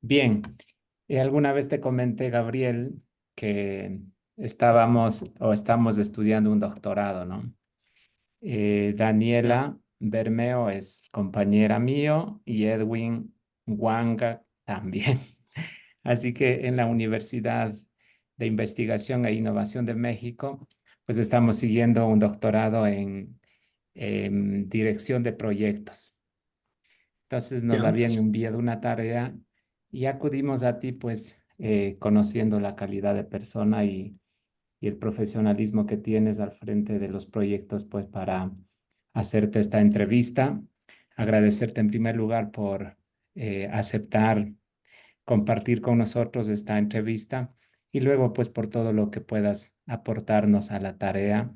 Bien, alguna vez te comenté, Gabriel, que estábamos o estamos estudiando un doctorado, ¿no? Ya, Daniela Bermeo es compañera mío y Edwin Wanga también. Así que en la Universidad de Investigación e Innovación de México, pues estamos siguiendo un doctorado en dirección de proyectos. Entonces nos ya, habían enviado una tarea y acudimos a ti, pues conociendo la calidad de persona y el profesionalismo que tienes al frente de los proyectos, pues para hacerte esta entrevista. Agradecerte en primer lugar por aceptar compartir con nosotros esta entrevista y luego pues por todo lo que puedas aportarnos a la tarea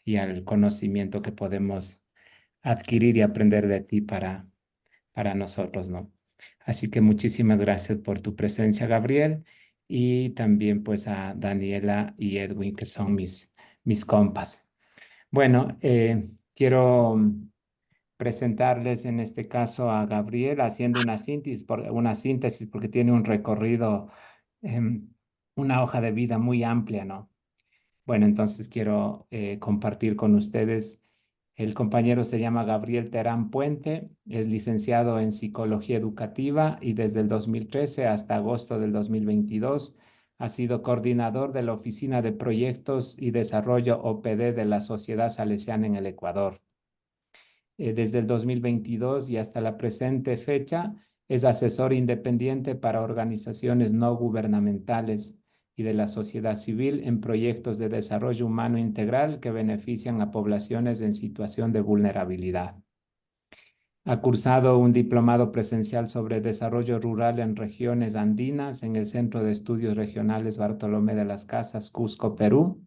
y al conocimiento que podemos adquirir y aprender de ti para nosotros, ¿no? Así que muchísimas gracias por tu presencia, Gabriel, y también pues a Daniela y Edwin, que son mis compas. Bueno, quiero presentarles en este caso a Gabriel haciendo una síntesis porque tiene un recorrido, em, una hoja de vida muy amplia, ¿no? Bueno, entonces quiero compartir con ustedes. El compañero se llama Gabriel Terán Puente, es licenciado en Psicología Educativa y desde el 2013 hasta agosto del 2022 ha sido coordinador de la Oficina de Proyectos y Desarrollo OPD de la Sociedad Salesiana en el Ecuador. Desde el 2022 y hasta la presente fecha es asesor independiente para organizaciones no gubernamentales y de la sociedad civil en proyectos de desarrollo humano integral que benefician a poblaciones en situación de vulnerabilidad. Ha cursado un diplomado presencial sobre desarrollo rural en regiones andinas en el Centro de Estudios Regionales Bartolomé de las Casas, Cusco, Perú,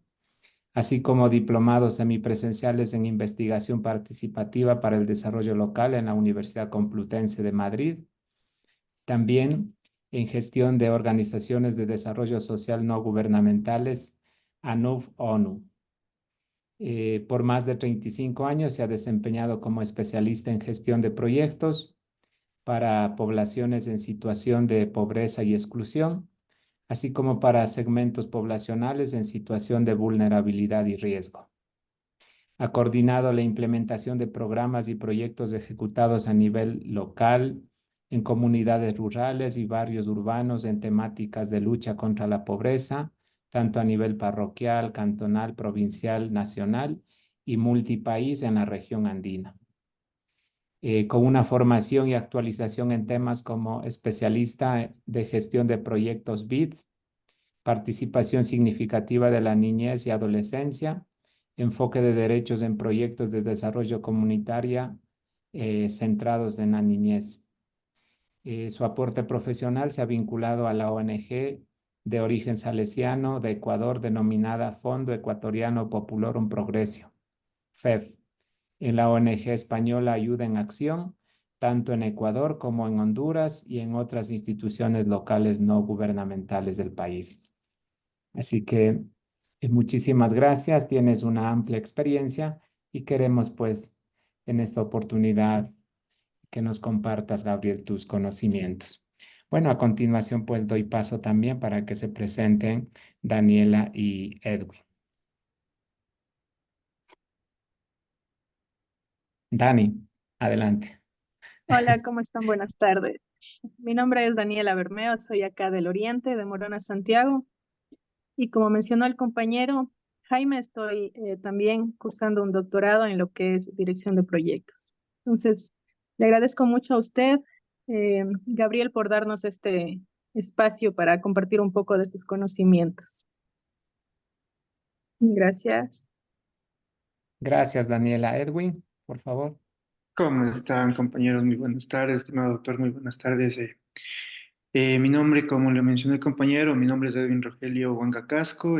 así como diplomados semipresenciales en investigación participativa para el desarrollo local en la Universidad Complutense de Madrid, también en gestión de organizaciones de desarrollo social no gubernamentales, ANUF-ONU. Por más de 35 años se ha desempeñado como especialista en gestión de proyectos para poblaciones en situación de pobreza y exclusión, así como para segmentos poblacionales en situación de vulnerabilidad y riesgo. Ha coordinado la implementación de programas y proyectos ejecutados a nivel local, en comunidades rurales y barrios urbanos en temáticas de lucha contra la pobreza, tanto a nivel parroquial, cantonal, provincial, nacional y multipaís en la región andina. Con una formación y actualización en temas como especialista de gestión de proyectos BID, participación significativa de la niñez y adolescencia, enfoque de derechos en proyectos de desarrollo comunitaria centrados en la niñez. Su aporte profesional se ha vinculado a la ONG de origen salesiano de Ecuador denominada Fondo Ecuatoriano Populorum Progresio, FEF, en la ONG española Ayuda en Acción, tanto en Ecuador como en Honduras y en otras instituciones locales no gubernamentales del país. Así que muchísimas gracias, tienes una amplia experiencia y queremos pues en esta oportunidad que nos compartas, Gabriel, tus conocimientos. Bueno, a continuación pues doy paso también para que se presenten Daniela y Edwin. Dani, adelante. Hola, ¿cómo están? Buenas tardes. Mi nombre es Daniela Bermeo, soy acá del Oriente, de Morona, Santiago. Y como mencionó el compañero Jaime, estoy también cursando un doctorado en lo que es dirección de proyectos. Entonces, le agradezco mucho a usted, Gabriel, por darnos este espacio para compartir un poco de sus conocimientos. Gracias. Gracias, Daniela. Edwin, por favor. ¿Cómo están, compañeros? Muy buenas tardes, estimado doctor, muy buenas tardes. Mi nombre, como le mencioné el compañero, mi nombre es Edwin Rogelio Huanga Casco.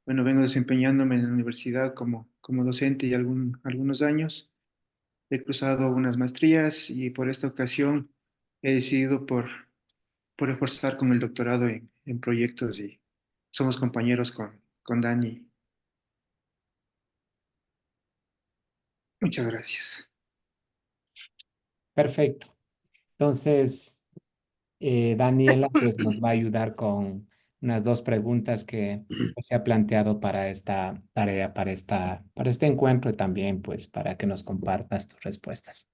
Bueno, vengo desempeñándome en la universidad como docente y algunos años. He cruzado algunas maestrías y por esta ocasión he decidido por reforzar con el doctorado en proyectos y somos compañeros con Dani. Muchas gracias. Perfecto. Entonces, Daniela pues nos va a ayudar con unas dos preguntas que se ha planteado para esta tarea, para este encuentro y también pues para que nos compartas tus respuestas.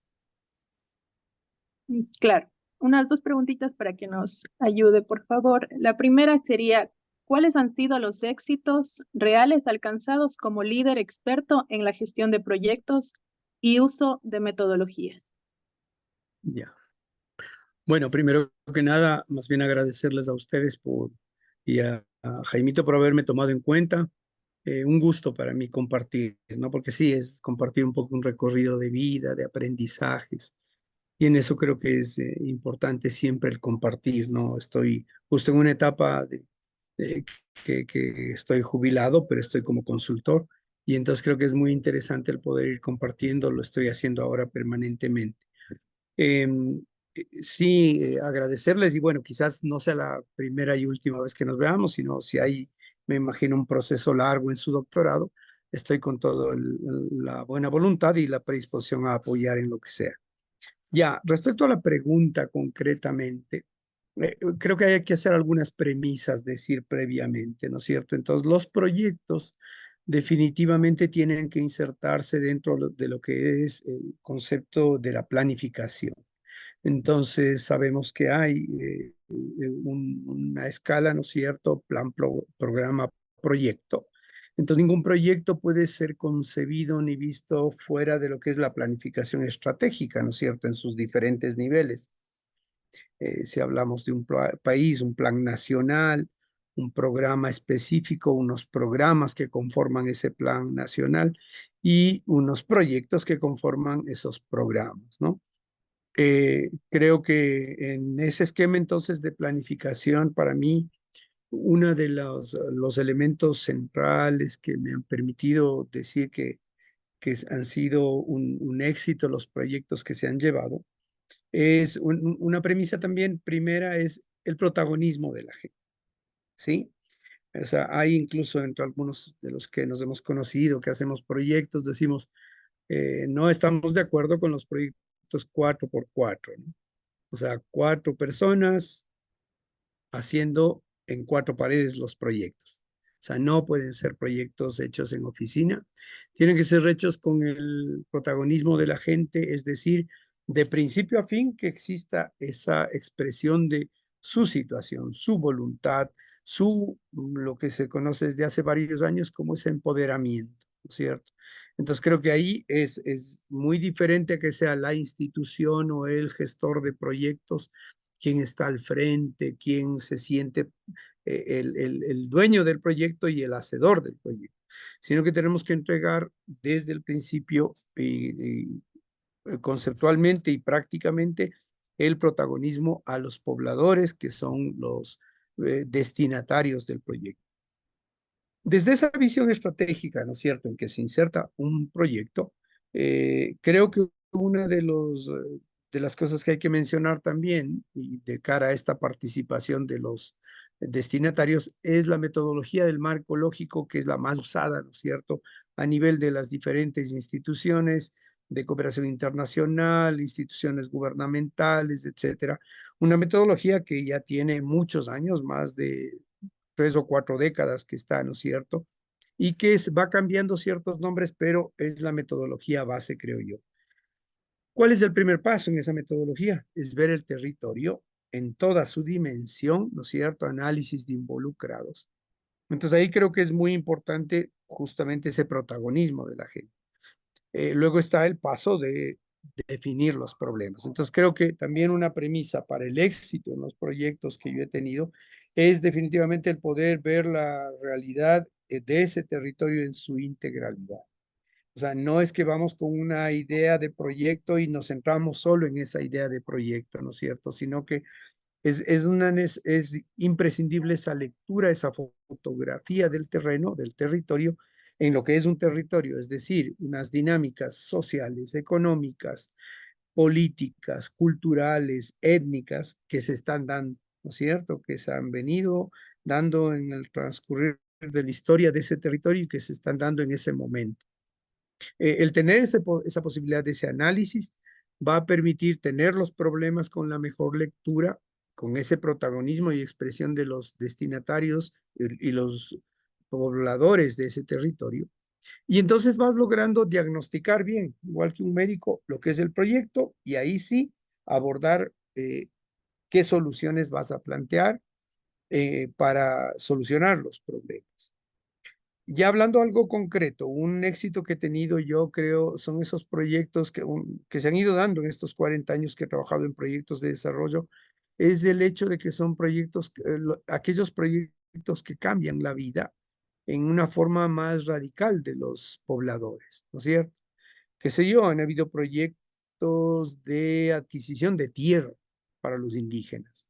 Claro, unas dos preguntitas para que nos ayude, por favor. La primera sería, ¿cuáles han sido los éxitos reales alcanzados como líder experto en la gestión de proyectos y uso de metodologías? Ya. Bueno, primero que nada, más bien agradecerles a ustedes y a Jaimito por haberme tomado en cuenta. Un gusto para mí compartir, ¿no? Porque sí, es compartir un poco un recorrido de vida, de aprendizajes. Y en eso creo que es importante siempre el compartir, ¿no? Estoy justo en una etapa de que estoy jubilado, pero estoy como consultor. Y entonces creo que es muy interesante el poder ir compartiendo, lo estoy haciendo ahora permanentemente. Sí, agradecerles y bueno, quizás no sea la primera y última vez que nos veamos, sino si hay, me imagino, un proceso largo en su doctorado, estoy con toda la buena voluntad y la predisposición a apoyar en lo que sea. Ya, respecto a la pregunta concretamente, creo que hay que hacer algunas premisas, decir previamente, ¿no es cierto? Entonces, los proyectos definitivamente tienen que insertarse dentro de lo que es el concepto de la planificación. Entonces, sabemos que hay una escala, ¿no es cierto? Plan, programa, proyecto. Entonces, ningún proyecto puede ser concebido ni visto fuera de lo que es la planificación estratégica, ¿no es cierto? En sus diferentes niveles. Si hablamos de un país, un plan nacional, un programa específico, unos programas que conforman ese plan nacional y unos proyectos que conforman esos programas, ¿no? Creo que en ese esquema entonces de planificación, para mí, uno de los elementos centrales que me han permitido decir que han sido un éxito los proyectos que se han llevado, es una premisa también, primera es el protagonismo de la gente, ¿sí? O sea, hay incluso entre algunos de los que nos hemos conocido, que hacemos proyectos, decimos, no estamos de acuerdo con los proyectos 4x4, ¿no? O sea, 4 personas haciendo en 4 paredes los proyectos. O sea, no pueden ser proyectos hechos en oficina, tienen que ser hechos con el protagonismo de la gente, es decir, de principio a fin que exista esa expresión de su situación, su voluntad, lo que se conoce desde hace varios años como ese empoderamiento, ¿no es cierto? Entonces creo que ahí es muy diferente que sea la institución o el gestor de proyectos quién está al frente, quién se siente el dueño del proyecto y el hacedor del proyecto, sino que tenemos que entregar desde el principio conceptualmente y prácticamente el protagonismo a los pobladores que son los destinatarios del proyecto. Desde esa visión estratégica, ¿no es cierto?, en que se inserta un proyecto, creo que una de las cosas que hay que mencionar también y de cara a esta participación de los destinatarios es la metodología del marco lógico, que es la más usada, ¿no es cierto?, a nivel de las diferentes instituciones de cooperación internacional, instituciones gubernamentales, etcétera. Una metodología que ya tiene muchos años, más de 3 o 4 décadas que está, ¿no es cierto? Y que va cambiando ciertos nombres, pero es la metodología base, creo yo. ¿Cuál es el primer paso en esa metodología? Es ver el territorio en toda su dimensión, ¿no es cierto? Análisis de involucrados. Entonces ahí creo que es muy importante justamente ese protagonismo de la gente. Luego está el paso de definir los problemas. Entonces creo que también una premisa para el éxito en los proyectos que yo he tenido es definitivamente el poder ver la realidad de ese territorio en su integralidad. O sea, no es que vamos con una idea de proyecto y nos centramos solo en esa idea de proyecto, ¿no es cierto? Sino que es imprescindible esa lectura, esa fotografía del terreno, del territorio, en lo que es un territorio, es decir, unas dinámicas sociales, económicas, políticas, culturales, étnicas que se están dando, ¿no es cierto? Que se han venido dando en el transcurrir de la historia de ese territorio y que se están dando en ese momento. El tener esa posibilidad de ese análisis va a permitir tener los problemas con la mejor lectura con ese protagonismo y expresión de los destinatarios y los pobladores de ese territorio. Y entonces vas logrando diagnosticar bien, igual que un médico, lo que es el proyecto y ahí sí abordar qué soluciones vas a plantear para solucionar los problemas. Ya hablando algo concreto, un éxito que he tenido yo creo son esos proyectos que se han ido dando en estos 40 años que he trabajado en proyectos de desarrollo, es el hecho de que son proyectos, aquellos proyectos que cambian la vida en una forma más radical de los pobladores, ¿no es cierto? Qué sé yo, han habido proyectos de adquisición de tierra para los indígenas.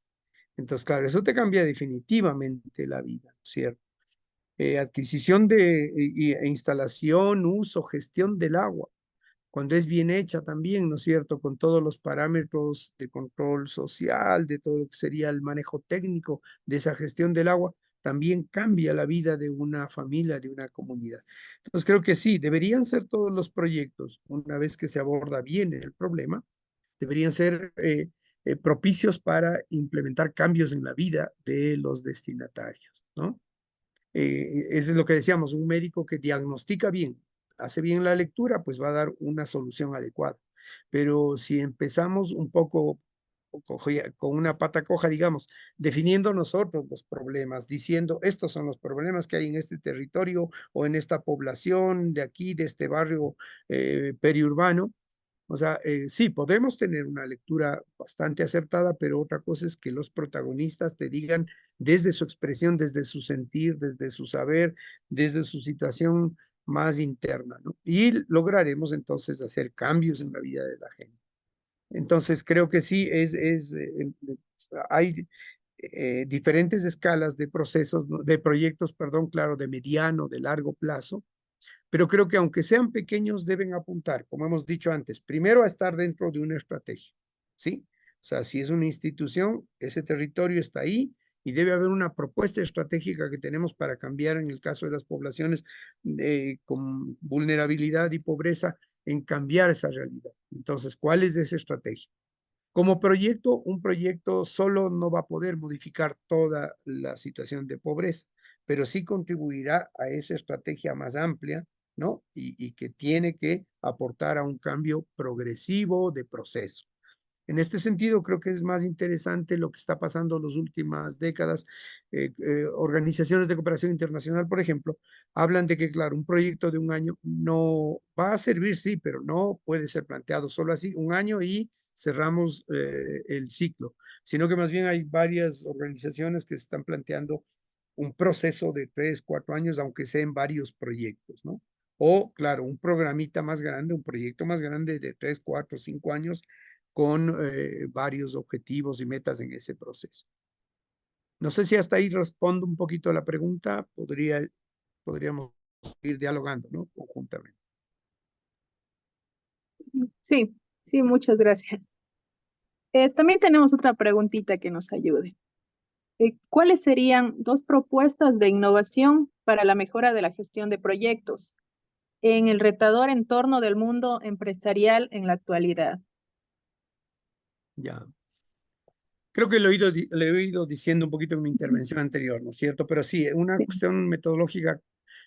Entonces, claro, eso te cambia definitivamente la vida, ¿no es cierto? Adquisición e instalación, uso, gestión del agua, cuando es bien hecha también, ¿no es cierto? Con todos los parámetros de control social, de todo lo que sería el manejo técnico de esa gestión del agua, también cambia la vida de una familia, de una comunidad. Entonces creo que sí, deberían ser todos los proyectos, una vez que se aborda bien el problema, deberían ser propicios para implementar cambios en la vida de los destinatarios, ¿no? Eso es lo que decíamos, un médico que diagnostica bien, hace bien la lectura, pues va a dar una solución adecuada. Pero si empezamos un poco con una pata coja, digamos, definiendo nosotros los problemas, diciendo estos son los problemas que hay en este territorio o en esta población de aquí, de este barrio periurbano, o sea, sí, podemos tener una lectura bastante acertada, pero otra cosa es que los protagonistas te digan desde su expresión, desde su sentir, desde su saber, desde su situación más interna, ¿no? Y lograremos entonces hacer cambios en la vida de la gente. Entonces, creo que sí, hay diferentes escalas de procesos, ¿no? De proyectos, perdón, claro, de mediano, de largo plazo, pero creo que aunque sean pequeños, deben apuntar, como hemos dicho antes, primero a estar dentro de una estrategia, ¿sí? O sea, si es una institución, ese territorio está ahí y debe haber una propuesta estratégica que tenemos para cambiar en el caso de las poblaciones con vulnerabilidad y pobreza, en cambiar esa realidad. Entonces, ¿cuál es esa estrategia? Como proyecto, un proyecto solo no va a poder modificar toda la situación de pobreza, pero sí contribuirá a esa estrategia más amplia, ¿no? Y que tiene que aportar a un cambio progresivo de proceso. En este sentido, creo que es más interesante lo que está pasando en las últimas décadas. Organizaciones de cooperación internacional, por ejemplo, hablan de que, claro, un proyecto de un año no va a servir, sí, pero no puede ser planteado solo así, un año y cerramos el ciclo, sino que más bien hay varias organizaciones que se están planteando un proceso de 3, 4 años, aunque sea en varios proyectos, ¿no? O, claro, un programita más grande, un proyecto más grande de 3, 4, 5 años con varios objetivos y metas en ese proceso. No sé si hasta ahí respondo un poquito a la pregunta, podríamos ir dialogando, ¿no? Conjuntamente. Sí, sí, muchas gracias. También tenemos otra preguntita que nos ayude. ¿Cuáles serían dos propuestas de innovación para la mejora de la gestión de proyectos en el retador entorno del mundo empresarial en la actualidad? Ya. Creo que lo he ido diciendo un poquito en mi intervención anterior, ¿no es cierto? Pero sí, una Sí, cuestión metodológica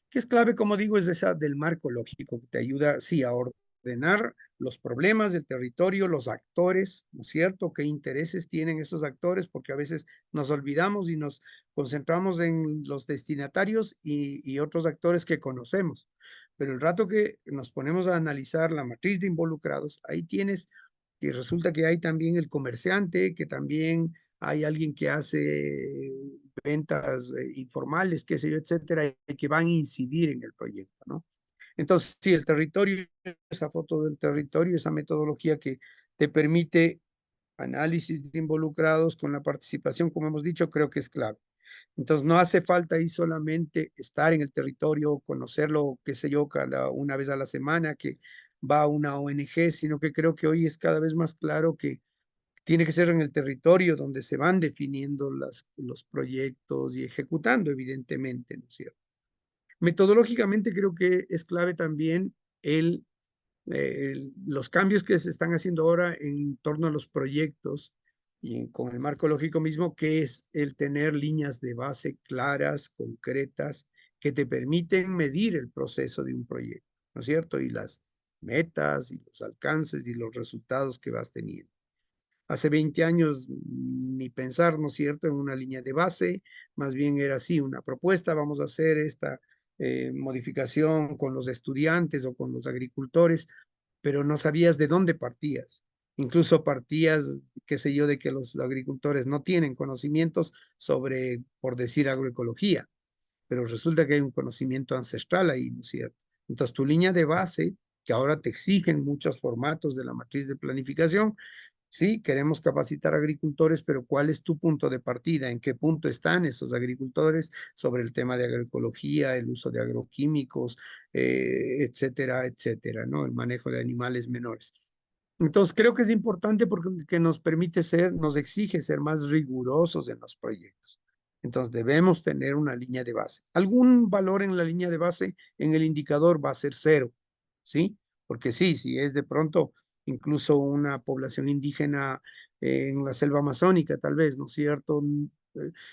que es clave, como digo, es esa del marco lógico, que te ayuda, sí, a ordenar los problemas del territorio, los actores, ¿no es cierto? ¿Qué intereses tienen esos actores? Porque a veces nos olvidamos y nos concentramos en los destinatarios y otros actores que conocemos. Pero el rato que nos ponemos a analizar la matriz de involucrados, ahí tienes y resulta que hay también el comerciante, que también hay alguien que hace ventas informales, qué sé yo, etcétera, y que van a incidir en el proyecto, ¿no? Entonces, sí, el territorio, esa foto del territorio, esa metodología que te permite análisis de involucrados con la participación, como hemos dicho, creo que es clave. Entonces, no hace falta ahí solamente estar en el territorio, conocerlo, qué sé yo, cada una vez a la semana que va a una ONG, sino que creo que hoy es cada vez más claro que tiene que ser en el territorio donde se van definiendo los proyectos y ejecutando, evidentemente, ¿no es cierto? Metodológicamente creo que es clave también los cambios que se están haciendo ahora en torno a los proyectos y con el marco lógico mismo, que es el tener líneas de base claras, concretas, que te permiten medir el proceso de un proyecto, ¿no es cierto? Y las metas y los alcances y los resultados que vas teniendo. Hace 20 años ni pensar, ¿no es cierto?, en una línea de base, más bien era así, una propuesta, vamos a hacer esta modificación con los estudiantes o con los agricultores, pero no sabías de dónde partías. Incluso partías, qué sé yo, de que los agricultores no tienen conocimientos sobre, por decir, agroecología, pero resulta que hay un conocimiento ancestral ahí, ¿no es cierto? Entonces, tu línea de base, que ahora te exigen muchos formatos de la matriz de planificación, sí, queremos capacitar agricultores, pero ¿cuál es tu punto de partida? ¿En qué punto están esos agricultores sobre el tema de agroecología, el uso de agroquímicos, etcétera, etcétera, ¿no? El manejo de animales menores. Entonces, creo que es importante porque que nos permite ser, nos exige ser más rigurosos en los proyectos. Entonces, debemos tener una línea de base. Algún valor en la línea de base en el indicador va a ser cero, ¿sí? Porque sí, si es de pronto incluso una población indígena en la selva amazónica, tal vez, ¿no es cierto?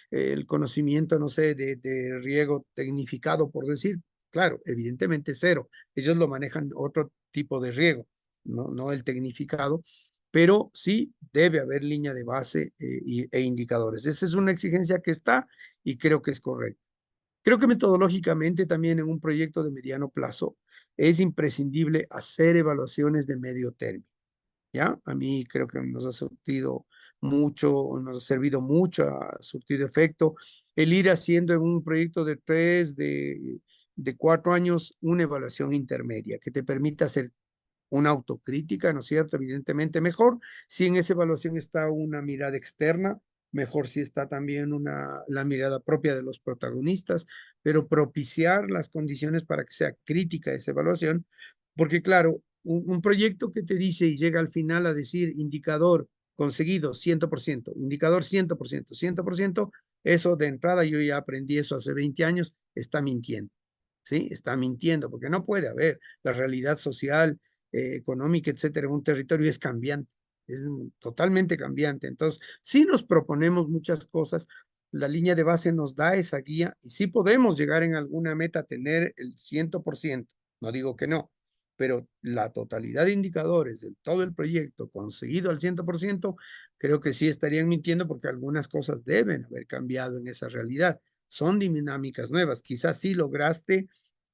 El conocimiento, no sé, de riego tecnificado, por decir, claro, evidentemente cero. Ellos lo manejan otro tipo de riego, no el tecnificado, pero sí debe haber línea de base e indicadores. Esa es una exigencia que está y creo que es correcta. Creo que metodológicamente también en un proyecto de mediano plazo es imprescindible hacer evaluaciones de medio término. ¿Ya? A mí creo que nos ha surtido mucho, nos ha servido mucho, ha surtido efecto el ir haciendo en un proyecto de 3, de 4 años, una evaluación intermedia que te permita hacer una autocrítica, ¿no es cierto? Evidentemente mejor si en esa evaluación está una mirada externa, mejor si está también la mirada propia de los protagonistas, pero propiciar las condiciones para que sea crítica esa evaluación, porque claro, un proyecto que te dice y llega al final a decir indicador conseguido 100%, indicador 100%, 100%, eso de entrada yo ya aprendí eso hace 20 años, está mintiendo. ¿Sí? Está mintiendo, porque no puede haber la realidad social, económica, etcétera, en un territorio es cambiante, es totalmente cambiante. Entonces, si nos proponemos muchas cosas, la línea de base nos da esa guía y sí podemos llegar en alguna meta a tener el 100%, no digo que no, pero la totalidad de indicadores de todo el proyecto conseguido al 100%, creo que sí estarían mintiendo porque algunas cosas deben haber cambiado en esa realidad. Son dinámicas nuevas. Quizás sí lograste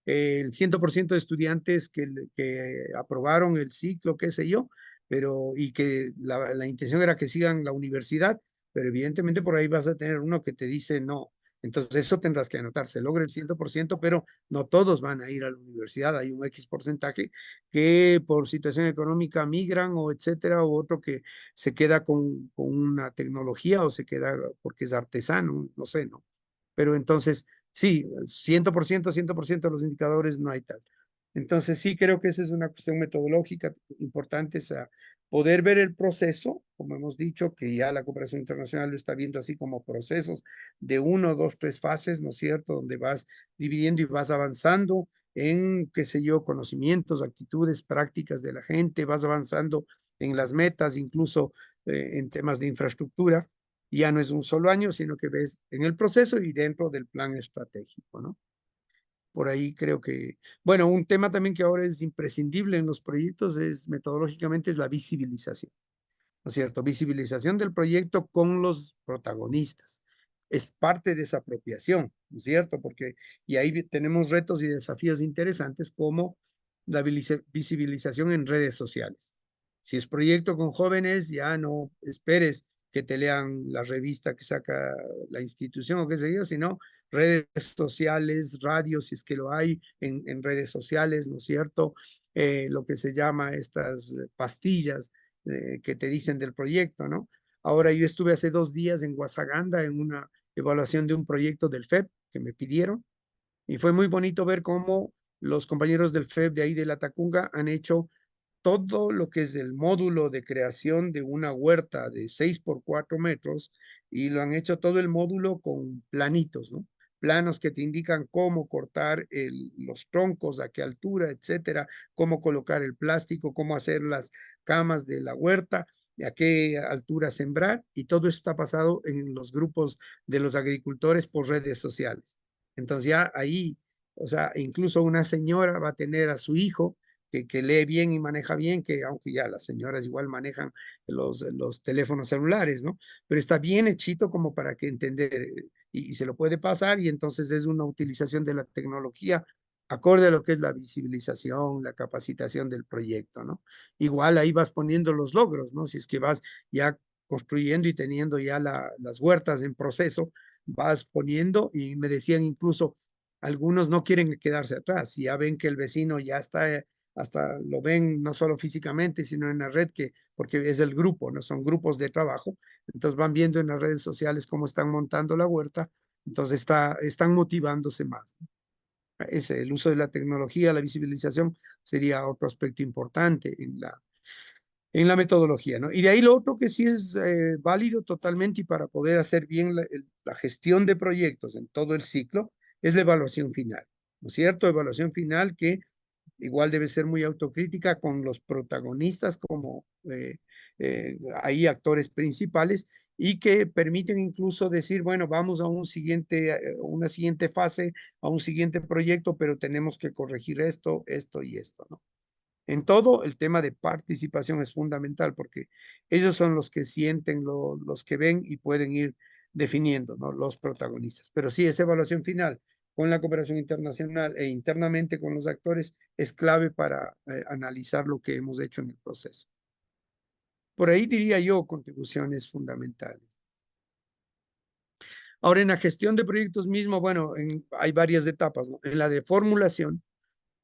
el 100% de estudiantes que aprobaron el ciclo, qué sé yo, pero y que la intención era que sigan la universidad, pero evidentemente por ahí vas a tener uno que te dice no. Entonces eso tendrás que anotar, se logra el 100%, pero no todos van a ir a la universidad, hay un X porcentaje que por situación económica migran o etcétera, o otro que se queda con una tecnología o se queda porque es artesano, no sé, ¿no? Pero entonces, sí, 100%, 100% de los indicadores no hay tal. Entonces, sí, creo que esa es una cuestión metodológica importante, es poder ver el proceso, como hemos dicho, que ya la cooperación internacional lo está viendo así como procesos de 1, 2, 3 fases, ¿no es cierto?, donde vas dividiendo y vas avanzando en, qué sé yo, conocimientos, actitudes, prácticas de la gente, vas avanzando en las metas, incluso en temas de infraestructura. Ya no es un solo año, sino que ves en el proceso y dentro del plan estratégico, ¿no? Por ahí creo que, bueno, un tema también que ahora es imprescindible en los proyectos es metodológicamente es la visibilización, ¿no es cierto? Visibilización del proyecto con los protagonistas. Es parte de esa apropiación, ¿no es cierto? Porque, y ahí tenemos retos y desafíos interesantes como la visibilización en redes sociales. Si es proyecto con jóvenes, ya no esperes que te lean la revista que saca la institución o qué sé yo, sino redes sociales, radio, si es que lo hay en redes sociales, ¿no es cierto? Lo que se llama estas pastillas que te dicen del proyecto, ¿no? Ahora yo estuve hace 2 días en Guasaganda en una evaluación de un proyecto del FEP que me pidieron y fue muy bonito ver cómo los compañeros del FEP de ahí de la Tacunga han hecho todo lo que es el módulo de creación de una huerta de 6 por 4 metros y lo han hecho todo el módulo con planitos, ¿no? Planos que te indican cómo cortar los troncos, a qué altura, etcétera, cómo colocar el plástico, cómo hacer las camas de la huerta. a qué altura sembrar, y todo eso está pasado en los grupos de los agricultores por redes sociales. Entonces ya ahí, o sea, incluso una señora va a tener a su hijo que lee bien y maneja bien, que aunque ya las señoras igual manejan los teléfonos celulares, ¿no? Pero está bien hechito como para que entender y se lo puede pasar, y entonces es una utilización de la tecnología acorde a lo que es la visibilización, la capacitación del proyecto, ¿no? Igual ahí vas poniendo los logros, ¿no? Si es que vas ya construyendo y teniendo ya las huertas en proceso, vas poniendo, y me decían incluso, algunos no quieren quedarse atrás, y ya ven que el vecino ya está, hasta lo ven no solo físicamente, sino en la red, porque es el grupo, ¿no? Son grupos de trabajo, entonces van viendo en las redes sociales cómo están montando la huerta, entonces están motivándose más, ¿no? El uso de la tecnología, la visibilización, sería otro aspecto importante en la metodología, ¿no? Y de ahí lo otro que sí es válido totalmente, y para poder hacer bien la gestión de proyectos en todo el ciclo, es la evaluación final, ¿no es cierto? Evaluación final que igual debe ser muy autocrítica con los protagonistas como ahí actores principales, y que permiten incluso decir, bueno, vamos a una siguiente fase, a un siguiente proyecto, pero tenemos que corregir esto, esto y esto, ¿no? En todo, el tema de participación es fundamental, porque ellos son los que sienten, los que ven y pueden ir definiendo, ¿no? Los protagonistas. Pero sí, esa evaluación final con la cooperación internacional e internamente con los actores es clave para analizar lo que hemos hecho en el proceso. Por ahí diría yo contribuciones fundamentales. Ahora, en la gestión de proyectos mismo, bueno, hay varias etapas, ¿no? En la de formulación,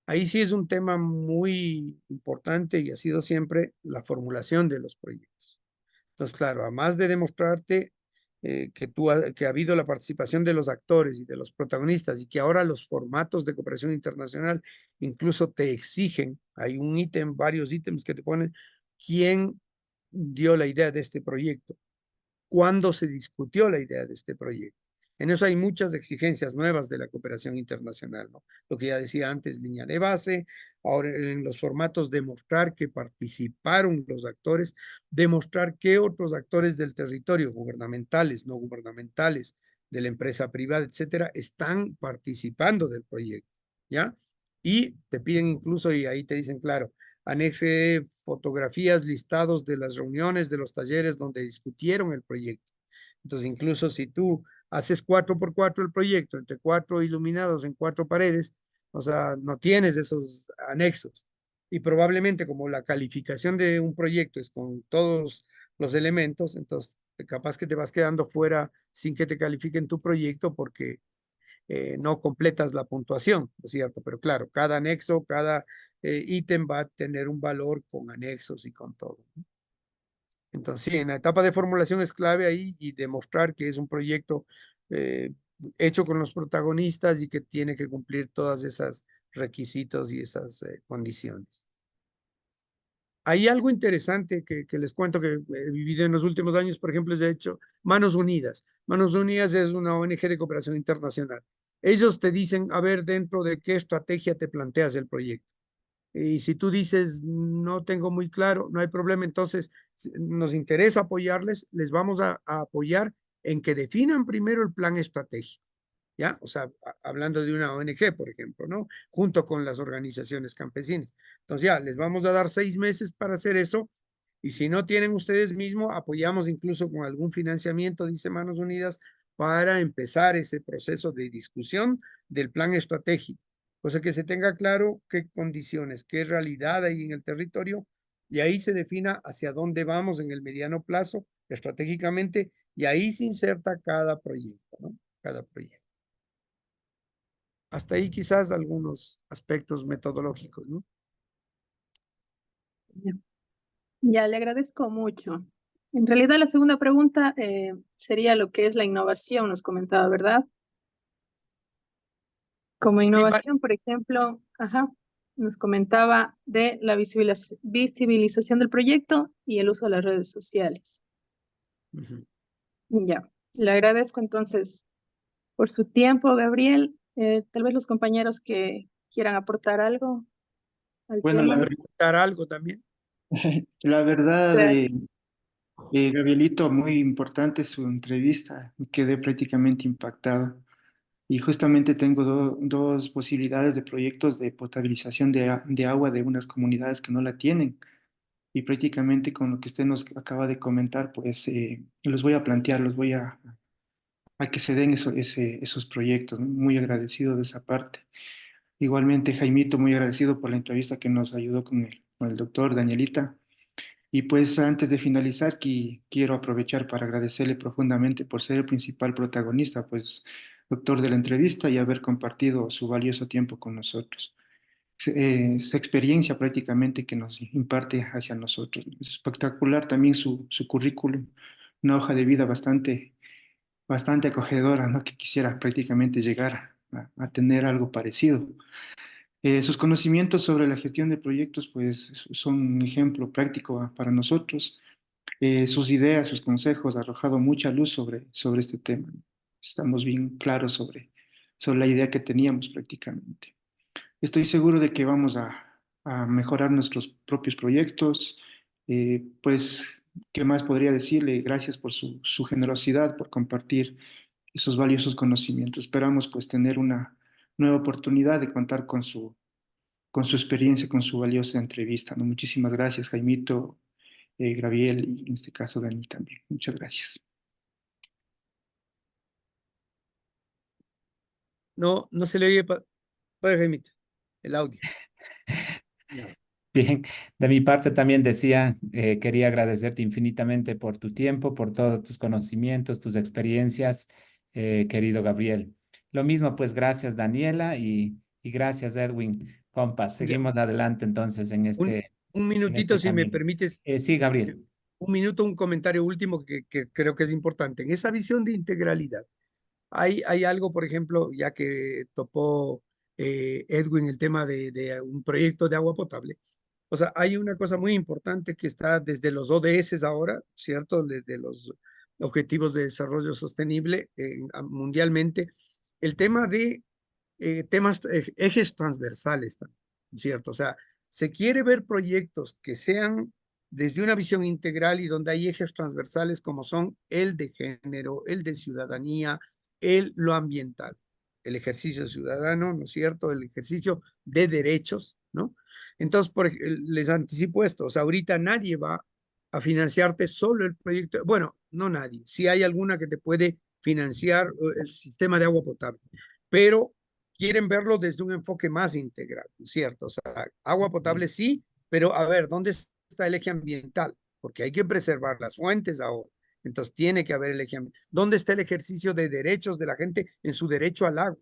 ahí sí es un tema muy importante, y ha sido siempre la formulación de los proyectos. Entonces, claro, además de demostrarte que ha habido la participación de los actores y de los protagonistas, y que ahora los formatos de cooperación internacional incluso te exigen, hay un ítem, varios ítems que te ponen quién dio la idea de este proyecto, cuándo se discutió la idea de este proyecto. En eso hay muchas exigencias nuevas de la cooperación internacional, ¿no? Lo que ya decía antes, línea de base, ahora en los formatos demostrar que participaron los actores, demostrar que otros actores del territorio, gubernamentales, no gubernamentales, de la empresa privada, etcétera, están participando del proyecto, ¿ya? Y te piden incluso, y ahí te dicen, claro, anexe fotografías, listados de las reuniones, de los talleres donde discutieron el proyecto. Entonces, incluso si tú haces 4x4 el proyecto, entre 4 iluminados en 4 paredes, o sea, no tienes esos anexos. Y probablemente como la calificación de un proyecto es con todos los elementos, entonces capaz que te vas quedando fuera sin que te califiquen tu proyecto, porque no completas la puntuación, ¿no es cierto? Pero claro, cada anexo, cada ítem va a tener un valor con anexos y con todo, ¿no? Entonces, sí, en la etapa de formulación es clave ahí, y demostrar que es un proyecto eh, hecho con los protagonistas y que tiene que cumplir todas esas requisitos y esas condiciones. Hay algo interesante que les cuento que he vivido en los últimos años, por ejemplo, es de hecho Manos Unidas. Manos Unidas es una ONG de cooperación internacional. Ellos te dicen, a ver, dentro de qué estrategia te planteas el proyecto. Y si tú dices, no tengo muy claro, no hay problema, entonces nos interesa apoyarles, les vamos a apoyar en que definan primero el plan estratégico, ¿ya? O sea, hablando de una ONG, por ejemplo, ¿no? Junto con las organizaciones campesinas. Entonces ya, les vamos a dar 6 meses para hacer eso, y si no tienen ustedes mismos, apoyamos incluso con algún financiamiento, dice Manos Unidas, para empezar ese proceso de discusión del plan estratégico. Cosa que se tenga claro qué condiciones, qué realidad hay en el territorio, y ahí se defina hacia dónde vamos en el mediano plazo, estratégicamente, y ahí se inserta cada proyecto, ¿no? Cada proyecto. Hasta ahí quizás algunos aspectos metodológicos, ¿no? Ya, le agradezco mucho. En realidad, la segunda pregunta sería lo que es la innovación, nos comentaba, ¿verdad? Como Sí, innovación, por ejemplo, ajá, nos comentaba de la visibilización del proyecto y el uso de las redes sociales. uh-huh. Ya, le agradezco entonces por su tiempo, Gabriel. Tal vez los compañeros que quieran aportar algo al Bueno, tema. Preguntar algo también. la verdad, Claro. Gabrielito, muy importante su entrevista. Me quedé prácticamente impactado. Y justamente tengo dos posibilidades de proyectos de potabilización de agua de unas comunidades que no la tienen. Y prácticamente con lo que usted nos acaba de comentar, pues los voy a plantear, los voy a que se den esos proyectos, ¿no? Muy agradecido de esa parte. Igualmente, Jaimito, muy agradecido por la entrevista que nos ayudó con el doctor Danielita. Y pues antes de finalizar, quiero aprovechar para agradecerle profundamente por ser el principal protagonista, pues, doctor de la entrevista y haber compartido su valioso tiempo con nosotros. Su experiencia prácticamente que nos imparte hacia nosotros. Es espectacular también su currículum, una hoja de vida bastante acogedora, ¿no? Que quisiera prácticamente llegar a tener algo parecido. Sus conocimientos sobre la gestión de proyectos, pues, son un ejemplo práctico para nosotros. Sus ideas, sus consejos han arrojado mucha luz sobre este tema. Estamos bien claros sobre la idea que teníamos prácticamente. Estoy seguro de que vamos a mejorar nuestros propios proyectos. Pues, ¿qué más podría decirle? Gracias por su generosidad, por compartir esos valiosos conocimientos. Esperamos pues tener una nueva oportunidad de contar con su experiencia, con su valiosa entrevista, ¿no? Muchísimas gracias, Jaimito, Graviel y en este caso Dani también. Muchas gracias. No, no se le oye, padre Jaimito, el audio. No. Bien, de mi parte también decía, quería agradecerte infinitamente por tu tiempo, por todos tus conocimientos, tus experiencias, querido Gabriel. Lo mismo, pues gracias Daniela y gracias Edwin. Compas, Ya, seguimos adelante entonces un, un en minutito, este si me camino. permites, Sí, sí, Gabriel. un minuto, un comentario último que creo que es importante. En esa visión de integralidad, hay algo, por ejemplo, ya que topó Edwin el tema de un proyecto de agua potable. O sea, hay una cosa muy importante que está desde los ODS ahora, ¿cierto? De los Objetivos de Desarrollo Sostenible mundialmente, el tema de ejes transversales, ¿cierto? O sea, se quiere ver proyectos que sean desde una visión integral y donde hay ejes transversales como son el de género, el de ciudadanía, lo ambiental, el ejercicio ciudadano, ¿no es cierto? El ejercicio de derechos, ¿no? Entonces, les anticipo esto, o sea, ahorita nadie va a financiarte solo el proyecto, bueno, no nadie, sí hay alguna que te puede financiar el sistema de agua potable, pero quieren verlo desde un enfoque más integral, ¿cierto? O sea, agua potable sí, pero a ver, ¿dónde está el eje ambiental? Porque hay que preservar las fuentes ahora. Entonces tiene que haber el eje ambiental. ¿Dónde está el ejercicio de derechos de la gente en su derecho al agua?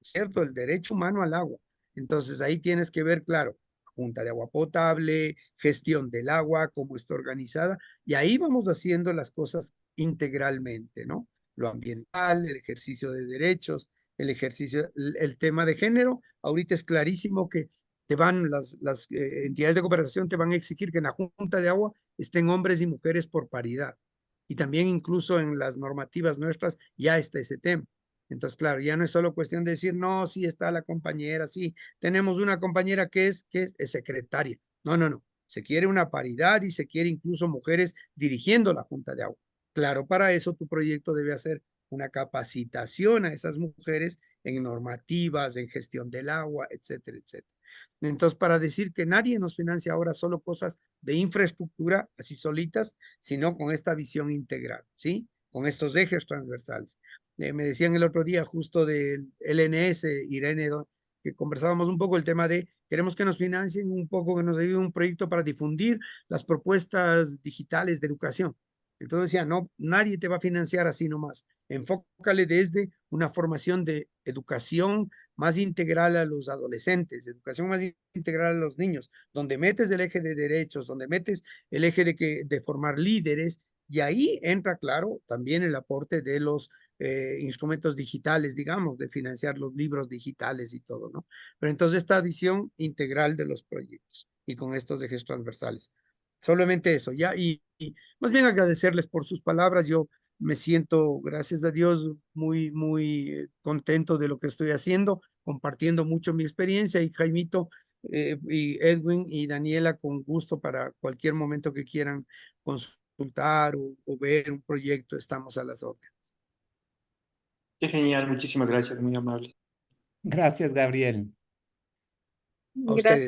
¿Cierto? El derecho humano al agua. Entonces ahí tienes que ver, claro, junta de agua potable, gestión del agua, cómo está organizada, y ahí vamos haciendo las cosas integralmente, ¿no? Lo ambiental, el ejercicio de derechos, el ejercicio, el tema de género, ahorita es clarísimo que las entidades de cooperación te van a exigir que en la junta de agua estén hombres y mujeres por paridad. Y también incluso en las normativas nuestras ya está ese tema. Entonces, claro, ya no es solo cuestión de decir, no, sí está la compañera, sí, tenemos una compañera que es secretaria. No, no, no. Se quiere una paridad y se quiere incluso mujeres dirigiendo la Junta de Agua. Claro, para eso tu proyecto debe hacer una capacitación a esas mujeres en normativas, en gestión del agua, etcétera, etcétera. Entonces, para decir que nadie nos financia ahora solo cosas de infraestructura, así solitas, sino con esta visión integral, ¿sí? Con estos ejes transversales. Me decían el otro día justo del LNS, Irene, que conversábamos un poco el tema de queremos que nos financien un poco, que nos ayuden un proyecto para difundir las propuestas digitales de educación. Entonces decía, no, nadie te va a financiar así nomás. Enfócale desde una formación de educación más integral a los adolescentes, educación más integral a los niños, donde metes el eje de derechos, donde metes el eje de formar líderes, y ahí entra, claro, también el aporte de los instrumentos digitales, digamos, de financiar los libros digitales y todo, ¿no? Pero entonces esta visión integral de los proyectos y con estos ejes transversales. Solamente eso, ¿ya? Y más bien agradecerles por sus palabras. Yo me siento, gracias a Dios, muy, muy contento de lo que estoy haciendo, compartiendo mucho mi experiencia y Jaimito y Edwin y Daniela con gusto para cualquier momento que quieran consultar consultar o ver un proyecto, estamos a las órdenes. Qué genial, muchísimas gracias, muy amable. Gracias, Gabriel. A ustedes, Gracias. ¿no?